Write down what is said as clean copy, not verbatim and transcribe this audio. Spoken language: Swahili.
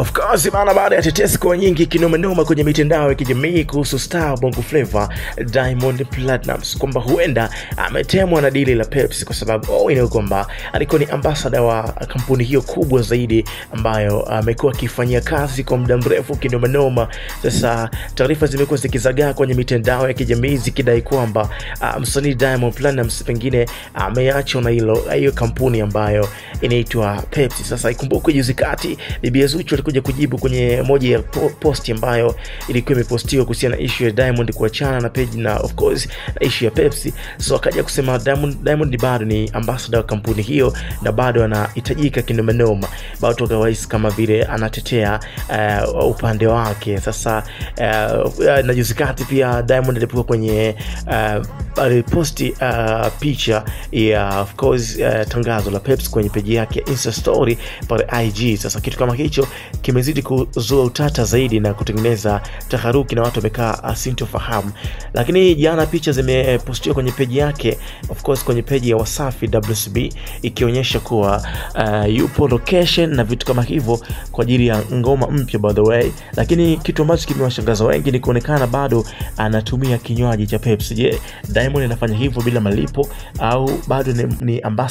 Of course bana, baada ya tetesi kwa nyingi kinomenoma kwenye mitandao ya kijamii kuhusu star Bongo Flava Diamond Platnumz kwamba huenda ametemwa na dili la Pepsi kwa sababu inayo kwamba alikuwa ni ambassador wa kampuni hiyo kubwa zaidi ambayo amekuwa akifanyia kazi kwa muda mrefu kinomenoma. Sasa taarifa zimekuwa zikizagaa kwenye mitandao ya kijamii zikidai kwamba msanii Diamond Platnumz pengine ameachwa na hiyo kampuni ambayo inaitwa Pepsi. Sasa ikumbuke juzi kati Bibi Zuchu alikuja kujibu kwenye moja ya post ambayo ilikuwa imepostiwa kuhusiana na issue ya Diamond kuachana na page na of course na issue ya Pepsi. So akaja kusema Diamond bado ni ambassador wa kampuni hiyo na bado anahitajika kinomenoma. Bado otherwise kama vile anatetea upande wake. Sasa na juzi kati pia Diamond alipokuwa kwenye aliposti picha ya of course tangazo la Pepsi kwenye page yake ya Insta story pale IG. Sasa kitu kama hicho kimezidi kuzua utata zaidi na kutengeneza taharuki na watu wamekaa sintofahamu. Lakini jana picha zimepostiwa kwenye page yake of course kwenye page ya Wasafi WCB ikionyesha kuwa yupo location na vitu kama hivyo kwa ajili ya ngoma mpya by the way. Lakini kitu ambacho kimewashangaza wengi ni kuonekana bado anatumia kinywaji cha Pepsi. Je, Diamond anafanya hivyo bila malipo au bado ni ambassador